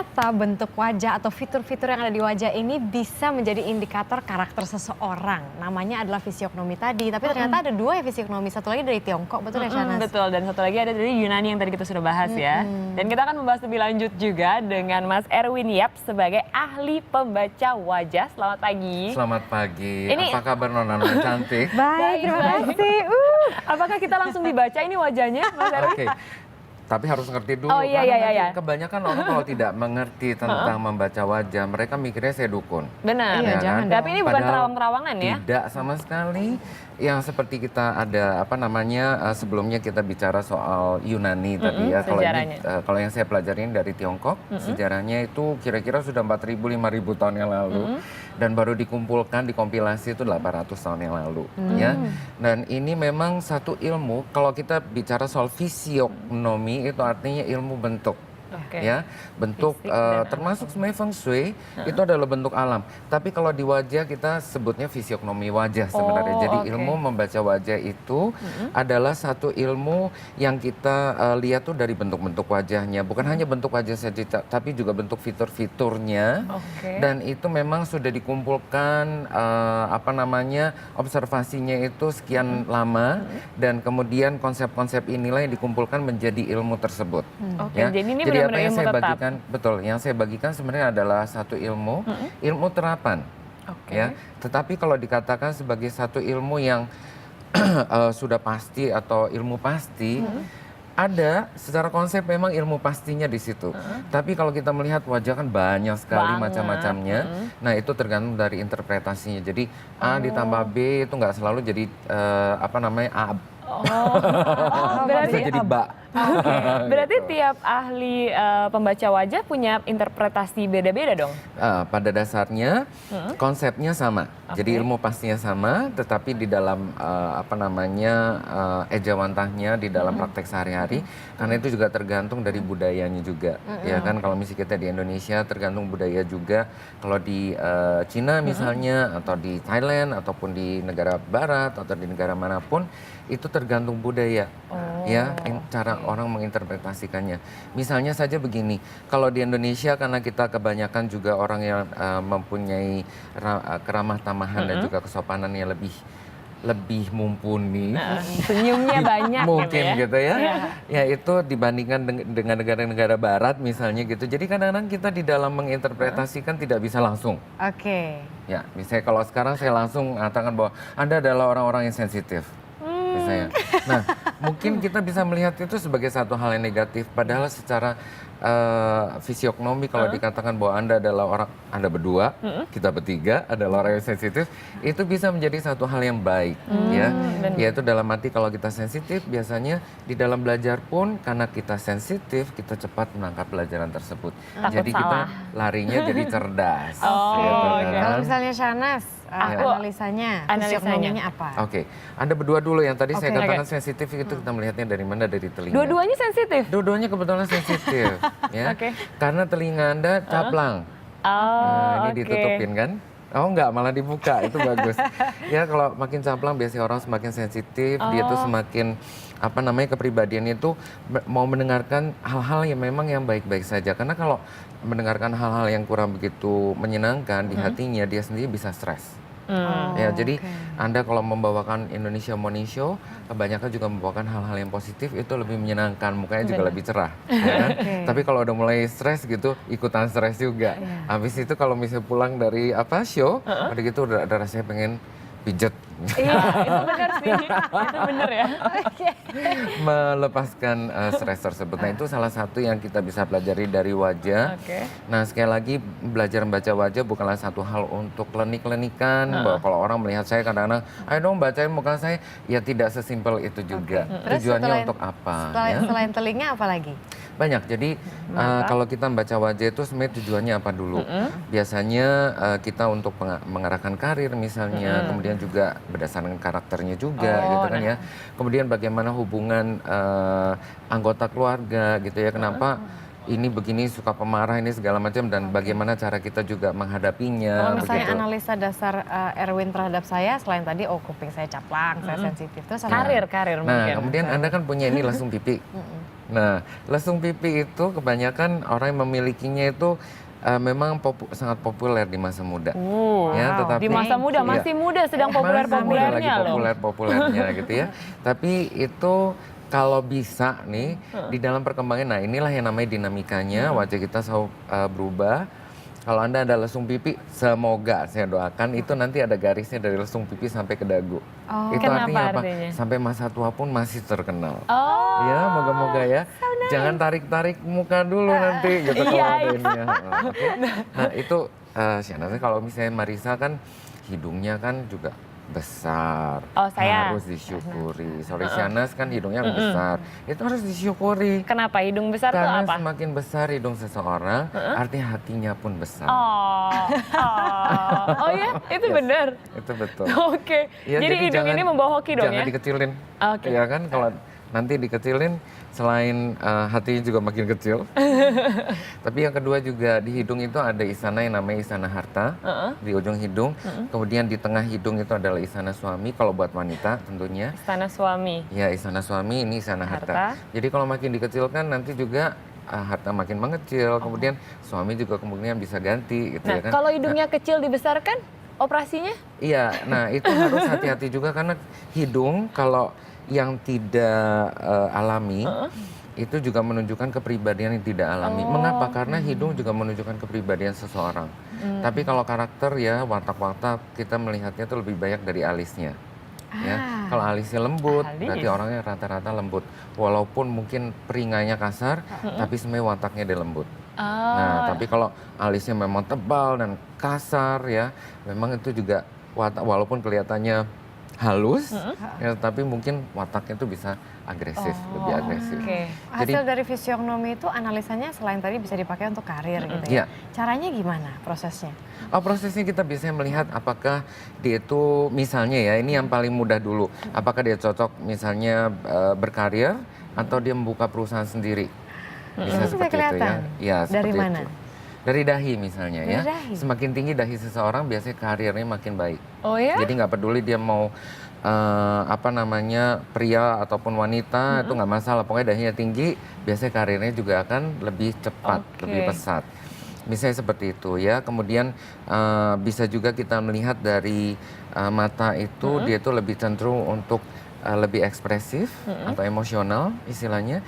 ternyata bentuk wajah atau fitur-fitur yang ada di wajah ini bisa menjadi indikator karakter seseorang. Namanya adalah fisiognomi tadi, tapi ternyata ada dua ya fisiognomi, satu lagi dari Tiongkok, betul ya Shanas? Betul, dan satu lagi ada dari Yunani yang tadi kita sudah bahas ya. Dan kita akan membahas lebih lanjut juga dengan Mas Erwin Yap sebagai ahli pembaca wajah. Selamat pagi. Selamat pagi, apa kabar Nona cantik? Baik, terima kasih. Apakah kita langsung dibaca ini wajahnya Mas Erwin? Oke. Tapi harus ngerti dulu, Oh, iya, karena iya, nanti iya. kebanyakan orang kalau tidak mengerti tentang membaca wajah, mereka mikirnya saya dukun. Benar. Iya, jangan Tapi ini bukan Padahal terawang-terawangan ya? Tidak sama sekali. Yang seperti kita ada sebelumnya kita bicara soal Yunani tadi ya. Kalau sejarahnya. kalau yang saya pelajarin dari Tiongkok, sejarahnya itu kira-kira sudah 4.000 5.000 tahun yang lalu dan baru dikumpulkan dikompilasi itu 800 tahun yang lalu ya. Dan ini memang satu ilmu, kalau kita bicara soal fisiognomi itu artinya ilmu bentuk. Oke. Ya, bentuk Fisik dan termasuk sebenarnya feng shui itu adalah bentuk alam. Tapi kalau di wajah kita sebutnya fisiognomi wajah sebenarnya. Jadi oke. ilmu membaca wajah itu adalah satu ilmu yang kita lihat tuh dari bentuk-bentuk wajahnya. Bukan hanya bentuk wajah saja, tapi juga bentuk fitur-fiturnya. Oke. Dan itu memang sudah dikumpulkan observasinya itu sekian lama dan kemudian konsep-konsep inilah yang dikumpulkan menjadi ilmu tersebut. Oke, Ya. jadi ini Jadi apa benar-benar yang ilmu saya tetap. bagikan, betul, yang saya bagikan sebenarnya adalah satu ilmu, ilmu terapan. Oke. Ya, tetapi kalau dikatakan sebagai satu ilmu yang sudah pasti atau ilmu pasti, ada secara konsep memang ilmu pastinya di situ. Tapi kalau kita melihat wajah kan banyak sekali Banget. macam-macamnya. Nah itu tergantung dari interpretasinya. Jadi A ditambah B itu nggak selalu jadi A. Berarti Bisa jadi ba. Berarti Gitu. tiap ahli pembaca wajah punya interpretasi beda-beda dong? Pada dasarnya konsepnya sama. Jadi ilmu pastinya sama, tetapi di dalam ejawantahnya di dalam praktek sehari-hari, karena itu juga tergantung dari budayanya juga. Ya kan, kalau misalnya kita di Indonesia tergantung budaya juga. Kalau di Cina misalnya, atau di Thailand, ataupun di negara Barat, atau di negara manapun, itu tergantung budaya. Ya, cara orang menginterpretasikannya. Misalnya saja begini, kalau di Indonesia karena kita kebanyakan juga orang yang mempunyai keramah tamahan dan juga kesopanan yang lebih mumpuni. Senyumnya banyak Mungkin gitu ya? gitu ya. Ya itu dibandingkan dengan negara-negara barat misalnya gitu. Jadi kadang-kadang kita di dalam menginterpretasikan tidak bisa langsung. Oke. Ya, misalnya kalau sekarang saya langsung mengatakan bahwa Anda adalah orang-orang yang sensitif. Misalnya. Nah, mungkin kita bisa melihat itu sebagai satu hal yang negatif. Padahal secara fisiognomi kalau dikatakan bahwa Anda berdua, kita bertiga adalah orang yang sensitif, itu bisa menjadi satu hal yang baik. Ya, yaitu dalam arti kalau kita sensitif, biasanya di dalam belajar pun karena kita sensitif, kita cepat menangkap pelajaran tersebut. Takut Jadi kita salah. larinya jadi cerdas. Oh, gitu oke. Kalau kan. misalnya Shanas, Analisanya. fisiognominya apa? Oke, Anda berdua dulu yang tadi saya Oke. katakan sensitif itu kita melihatnya dari mana? Dari telinga. Dua-duanya sensitif? Dua-duanya kebetulan sensitif, ya. Oke. Karena telinga Anda caplang. Oh, Ini ditutupin kan? Oh enggak, malah dibuka, itu bagus. Ya kalau makin caplang biasanya orang semakin sensitif, dia tuh semakin kepribadiannya itu mau mendengarkan hal-hal yang memang yang baik-baik saja. Karena kalau mendengarkan hal-hal yang kurang begitu menyenangkan di hatinya, dia sendiri bisa stres. Ya, jadi Anda kalau membawakan Indonesia Morning Show, kebanyakan juga membawakan hal-hal yang positif, itu lebih menyenangkan, mukanya juga lebih cerah. Ya kan? Tapi kalau udah mulai stres gitu, ikutan stres juga. Habis itu kalau misalnya pulang dari show, udah gitu udah rasanya pengen pijet. Iya, itu benar sih. Itu benar ya. Melepaskan stres tersebut. Nah itu salah satu yang kita bisa pelajari dari wajah. Oke. Nah sekali lagi belajar membaca wajah bukanlah satu hal untuk klinik-klinikan. Bahwa kalau orang melihat saya kadang-kadang, ayo dong bacain muka saya. Ya tidak sesimpel itu juga. Terus Tujuannya untuk apa? Selain telinga apa lagi? Banyak. Jadi kalau kita membaca wajah itu sebenarnya tujuannya apa dulu? Biasanya kita untuk mengarahkan karir misalnya, kemudian juga berdasarkan karakternya juga gitu kan ya. Kemudian bagaimana hubungan anggota keluarga gitu ya. Kenapa ini begini suka pemarah ini segala macam dan bagaimana cara kita juga menghadapinya. Kalau misalnya begitu. analisa dasar Erwin terhadap saya, selain tadi kuping saya caplang, saya sensitif, terus Karir Nah, mungkin. kemudian Anda kan punya ini langsung pipi. Nah, lesung pipi itu kebanyakan orang yang memilikinya itu memang sangat populer di masa muda. Ya, tetapi Di masa muda, iya, masih muda sedang masih muda lagi populer-populernya loh. populer-populernya gitu ya. Tapi itu kalau bisa nih di dalam perkembangan, nah inilah yang namanya dinamikanya, wajah kita selalu berubah. Kalau Anda ada lesung pipi, semoga saya doakan itu nanti ada garisnya dari lesung pipi sampai ke dagu. Itu Kenapa artinya apa? artinya? Sampai masa tua pun masih terkenal. Oh, Ya, moga-moga ya. Jangan tarik-tarik muka dulu nanti gitu kalau Iya, ada iya. ininya. Oke. Nah, itu Syahnaz, kalau misalnya Marisa kan hidungnya kan juga besar. Oh, saya. Harus disyukuri. Sorry Syahnaz kan hidungnya besar. Itu harus disyukuri. kenapa hidung besar tuh Karena apa? semakin besar hidung seseorang, artinya hatinya pun besar. Oh ya, itu Yes. benar. Itu betul. Oke, Ya, jadi hidung ini membawa hoki dong jangan ya? dikecilin. Oke. Ya kan, kalau nanti dikecilin, selain hatinya juga makin kecil. Tapi yang kedua juga di hidung itu ada isana yang namanya isana harta, di ujung hidung. Kemudian di tengah hidung itu adalah isana suami, kalau buat wanita tentunya. Istana suami. Ya, isana suami, ini isana harta. Harta. Jadi kalau makin dikecilkan nanti juga harta makin mengecil, kemudian suami juga kemungkinan bisa ganti gitu Nah, ya kan. kalau hidungnya kecil dibesarkan, operasinya? Iya, nah itu harus hati-hati juga karena hidung kalau yang tidak alami itu juga menunjukkan kepribadian yang tidak alami. Mengapa? Karena hidung juga menunjukkan kepribadian seseorang. Tapi kalau karakter ya watak-watak kita melihatnya itu lebih banyak dari alisnya. Ya, kalau alisnya lembut, Alis. berarti orangnya rata-rata lembut. Walaupun mungkin peringainya kasar, tapi sebenarnya wataknya dia lembut. Nah, tapi kalau alisnya memang tebal dan kasar ya, memang itu juga walaupun kelihatannya halus, ya, tapi mungkin wataknya itu bisa agresif, lebih agresif. Oke. Hasil dari fisiognomi itu analisanya selain tadi bisa dipakai untuk karir gitu Iya. ya. Caranya gimana prosesnya? Prosesnya kita biasanya melihat apakah dia itu misalnya ya, ini yang paling mudah dulu. Apakah dia cocok misalnya berkarir atau dia membuka perusahaan sendiri. Bisa Itu seperti itu ya. kelihatan. Ya, Dari seperti mana? itu. Dari dahi misalnya Dari ya. dahi? Semakin tinggi dahi seseorang biasanya karirnya makin baik. Oh ya? Jadi nggak peduli dia mau apa namanya pria ataupun wanita itu nggak masalah. Pokoknya dahinya tinggi, biasanya karirnya juga akan lebih cepat, Oke. lebih pesat. Misalnya seperti itu ya. Kemudian bisa juga kita melihat dari mata itu dia tuh lebih cenderung untuk lebih ekspresif atau emosional istilahnya.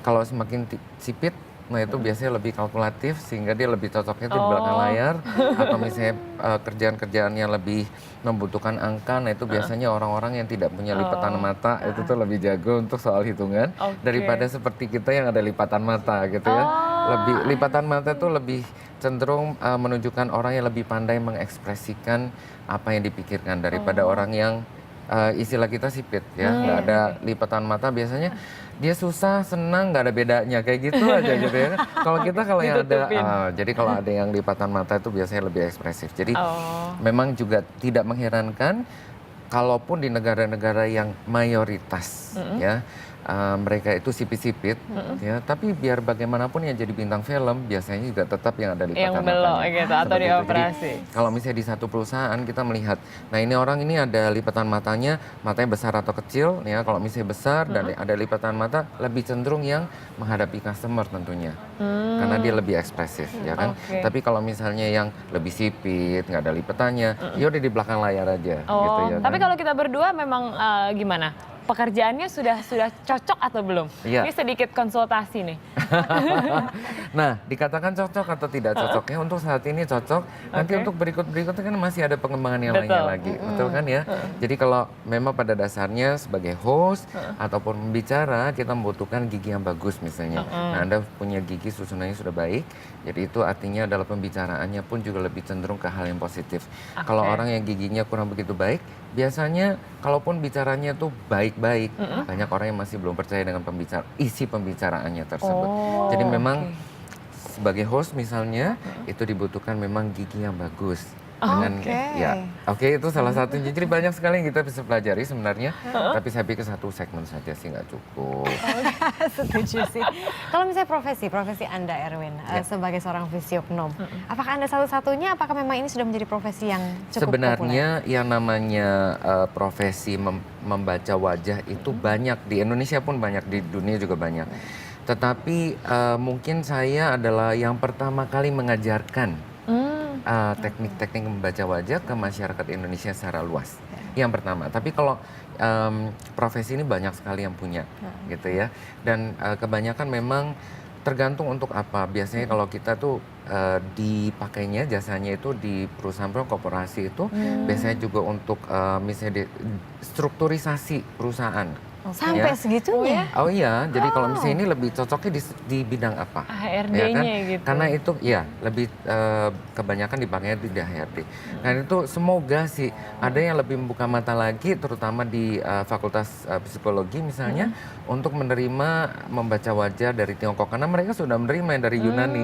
Kalau semakin sipit, nah itu biasanya lebih kalkulatif sehingga dia lebih cocoknya tuh di belakang layar, atau misalnya kerjaan-kerjaannya lebih membutuhkan angka, nah itu biasanya orang-orang yang tidak punya lipatan mata itu tuh lebih jago untuk soal hitungan daripada seperti kita yang ada lipatan mata gitu ya. Lebih lipatan mata tuh lebih cenderung menunjukkan orang yang lebih pandai mengekspresikan apa yang dipikirkan daripada orang yang istilah kita sipit ya, nggak ada lipatan mata biasanya dia susah, senang, nggak ada bedanya kayak gitu aja gitu ya. Kalau kita kalau yang ada, jadi kalau ada yang lipatan mata itu biasanya lebih ekspresif. Jadi memang juga tidak mengherankan, kalaupun di negara-negara yang mayoritas ya mereka itu sipit-sipit, ya, tapi biar bagaimanapun yang jadi bintang film biasanya juga tetap yang ada lipatan Yang belok matanya. gitu atau Seperti itu. dioperasi. Jadi, kalau misalnya di satu perusahaan kita melihat, nah ini orang ini ada lipatan matanya besar atau kecil, ya kalau misalnya besar dan ada lipatan mata lebih cenderung yang menghadapi customer tentunya, karena dia lebih ekspresif, ya kan. Oke. Tapi kalau misalnya yang lebih sipit, nggak ada lipatannya, ya udah di belakang layar aja, gitu ya. Tapi kan. kalau kita berdua memang gimana? Pekerjaannya sudah cocok atau belum? Iya. Ini sedikit konsultasi nih. Nah, dikatakan cocok atau tidak cocoknya untuk saat ini cocok. Nanti untuk berikutnya kan masih ada pengembangan yang lainnya lagi, betul kan ya? Jadi kalau memang pada dasarnya sebagai host ataupun pembicara kita membutuhkan gigi yang bagus misalnya. Nah, Anda punya gigi susunannya sudah baik, jadi itu artinya adalah pembicaraannya pun juga lebih cenderung ke hal yang positif. Kalau orang yang giginya kurang begitu baik, biasanya kalaupun bicaranya tuh baik-baik, banyak orang yang masih belum percaya dengan isi pembicaraannya tersebut. Jadi memang sebagai host misalnya itu dibutuhkan memang gigi yang bagus. Itu salah satunya. Jadi banyak sekali yang kita bisa pelajari sebenarnya. Tapi saya pikir satu segmen saja sih nggak cukup. Setuju sih. Kalau misalnya profesi Anda Erwin sebagai seorang fisiognom, apakah Anda satu-satunya? Apakah memang ini sudah menjadi profesi yang cukup Sebenarnya populer? yang namanya profesi membaca wajah itu banyak di Indonesia pun banyak, di dunia juga banyak. Tetapi mungkin saya adalah yang pertama kali mengajarkan teknik-teknik membaca wajah ke masyarakat Indonesia secara luas. Yang pertama. Tapi kalau profesi ini banyak sekali yang punya, gitu ya. Dan kebanyakan memang tergantung untuk apa. Biasanya kalau kita tuh dipakainya jasanya itu di perusahaan korporasi itu biasanya juga untuk misalnya strukturisasi perusahaan. Sampai segitunya? Oh iya, jadi kalau misalnya ini lebih cocoknya di bidang apa? HRD-nya gitu. Karena itu ya lebih kebanyakan dipakainya di HRD. Dan itu semoga sih ada yang lebih membuka mata lagi, terutama di Fakultas Psikologi misalnya, untuk menerima membaca wajah dari Tiongkok. Karena mereka sudah menerima yang dari Yunani,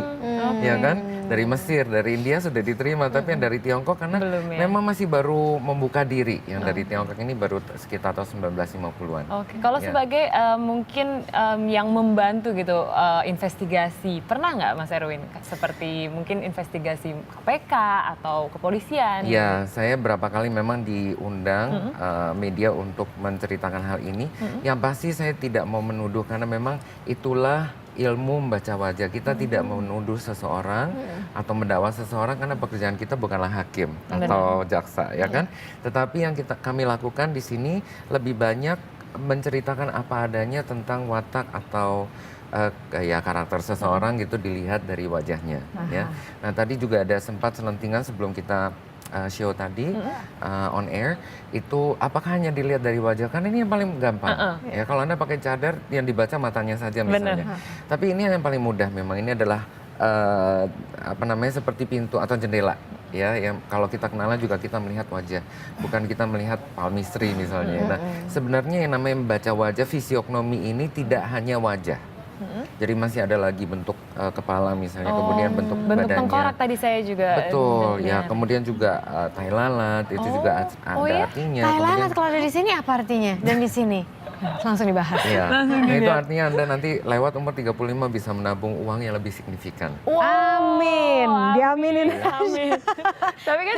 ya kan? Dari Mesir, dari India sudah diterima, tapi yang dari Tiongkok karena memang masih baru membuka diri. Yang dari Tiongkok ini baru sekitar tahun 1950-an. Oke, kalau sebagai mungkin yang membantu gitu investigasi, pernah nggak Mas Erwin seperti mungkin investigasi KPK atau kepolisian? Ya, saya berapa kali memang diundang media untuk menceritakan hal ini. Yang pasti saya tidak mau menuduh karena memang itulah ilmu membaca wajah. Kita tidak menuduh seseorang atau mendakwa seseorang karena pekerjaan kita bukanlah hakim atau jaksa, ya kan? Tetapi yang kami lakukan di sini lebih banyak menceritakan apa adanya tentang watak atau ya karakter seseorang gitu dilihat dari wajahnya, ya. Nah, tadi juga ada sempat selentingan sebelum kita show tadi on air itu apakah hanya dilihat dari wajah, kan ini yang paling gampang ya, kalau Anda pakai cadar yang dibaca matanya saja misalnya. Tapi ini yang paling mudah, memang ini adalah apa namanya seperti pintu atau jendela ya, yang kalau kita kenalan juga kita melihat wajah, bukan kita melihat palmistry misalnya. Nah, sebenarnya yang namanya membaca wajah fisiognomi ini tidak hanya wajah. Jadi masih ada lagi bentuk kepala misalnya, kemudian bentuk badannya. Bentuk tengkorak tadi saya juga. Betul, ya. Kemudian juga tai lalat itu juga ada artinya. Tai lalat kalau ada di sini apa artinya? Dan di sini langsung dibahas. Iya. Nah, itu artinya Anda nanti lewat umur 35 bisa menabung uang yang lebih signifikan. Amin, diaminin. Amin. Tapi kan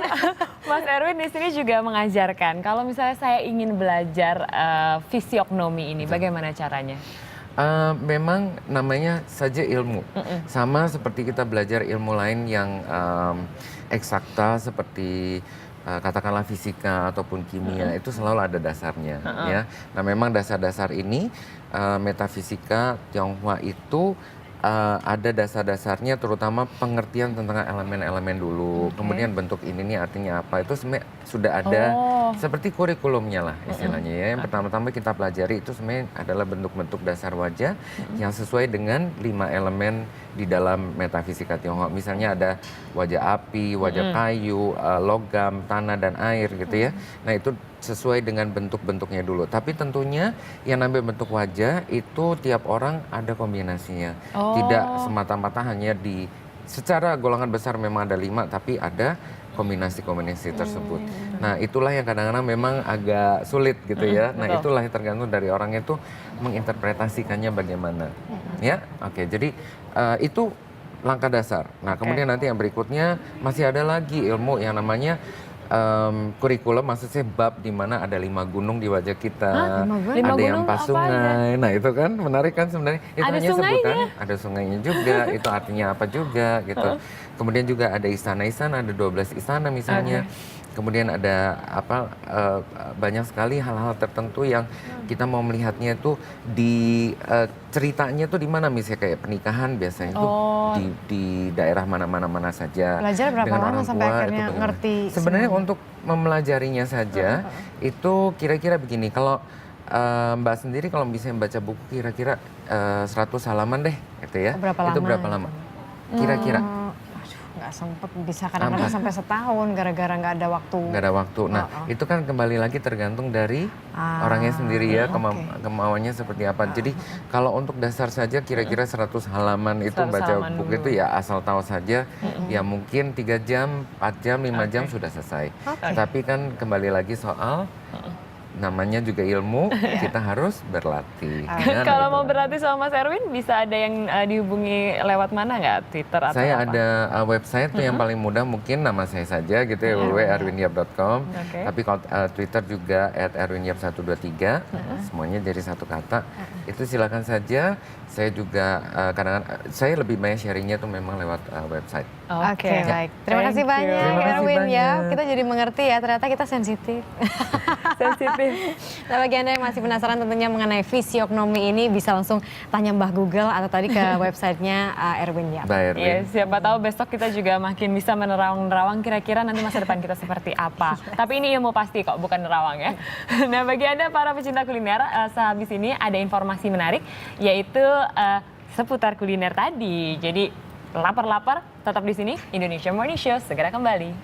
Mas Erwin di sini juga mengajarkan kalau misalnya saya ingin belajar fisiognomi ini, bagaimana caranya? Memang namanya saja ilmu. Sama seperti kita belajar ilmu lain yang eksakta seperti katakanlah fisika ataupun kimia, itu selalu ada dasarnya. Ya. Nah, memang dasar-dasar ini metafisika Tionghoa itu ada dasar-dasarnya, terutama pengertian tentang elemen-elemen dulu. Kemudian bentuk ini nih artinya apa, itu sebenarnya sudah ada seperti kurikulumnya lah istilahnya ya. Yang pertama-tama kita pelajari itu sebenarnya adalah bentuk-bentuk dasar wajah yang sesuai dengan 5 elemen di dalam metafisika Tionghoa. Misalnya ada wajah api, wajah kayu, logam, tanah, dan air gitu ya. Nah, itu sesuai dengan bentuk-bentuknya dulu. Tapi tentunya yang namanya bentuk wajah itu tiap orang ada kombinasinya. Tidak semata-mata hanya secara golongan besar memang ada 5, tapi ada kombinasi-kombinasi tersebut. Nah, itulah yang kadang-kadang memang agak sulit gitu ya. Nah, itulah yang tergantung dari orang itu menginterpretasikannya bagaimana. Ya, oke. Jadi itu langkah dasar. Nah, kemudian nanti yang berikutnya masih ada lagi ilmu yang namanya kurikulum, maksudnya bab di mana ada 5 gunung di wajah kita, ada yang pas sungai. Nah, itu kan menarik kan sebenarnya. Itu ada hanya sungainya. sebutan, ada sungainya juga, itu artinya apa juga gitu. Kemudian juga ada istana-istana, ada 12 istana misalnya. Kemudian ada banyak sekali hal-hal tertentu yang kita mau melihatnya itu di ceritanya tuh di mana, misalnya kayak pernikahan biasanya itu di daerah mana saja. Belajar berapa dengan lama orang sampai tua, akhirnya itu ngerti? sebenarnya untuk memelajarinya saja itu kira-kira begini. Kalau Mbak sendiri kalau bisa membaca buku kira-kira 100 halaman deh gitu ya. Berapa itu lama? berapa lama? Kira-kira. nggak sempet, bisa kadang-kadang sampai setahun gara-gara nggak ada waktu. Nggak ada waktu. Nah, itu kan kembali lagi tergantung dari orangnya sendiri ya, kemauannya seperti apa. Jadi kalau untuk dasar saja kira-kira 100 halaman itu 100 baca halaman buku dulu. itu ya asal tahu saja, ya mungkin 3 jam, 4 jam, 5 jam sudah selesai. Tapi kan kembali lagi soal namanya juga ilmu, kita harus berlatih. Nah, Kalau gitu mau lah. berlatih sama Mas Erwin, bisa ada yang dihubungi lewat mana nggak? Twitter atau Saya apa? ada website tuh yang paling mudah mungkin nama saya saja gitu ya, www.erwinyap.com. Oke. Tapi kalau Twitter juga @erwinyap123, semuanya jadi satu kata. Itu silakan saja. Saya juga kadang-kadang saya lebih banyak sharingnya tuh memang lewat website. Oke, baik. Terima Thank kasih you. banyak Terima kasih Erwin ya. banyak. Kita jadi mengerti ya, ternyata kita sensitif. Sensitif. Nah, bagi Anda yang masih penasaran tentunya mengenai fisiognomi ini, bisa langsung tanya Mbah Google atau tadi ke websitenya Erwin Yap. Bye, Erwin. Iya, siapa tahu besok kita juga makin bisa menerawang-nerawang kira-kira nanti masa depan kita seperti apa. Tapi ini ilmu pasti kok, bukan nerawang ya. Nah, bagi Anda para pecinta kuliner, sehabis ini ada informasi menarik, yaitu seputar kuliner tadi. Jadi lapar-lapar, tetap di sini, Indonesia Morning Show segera kembali.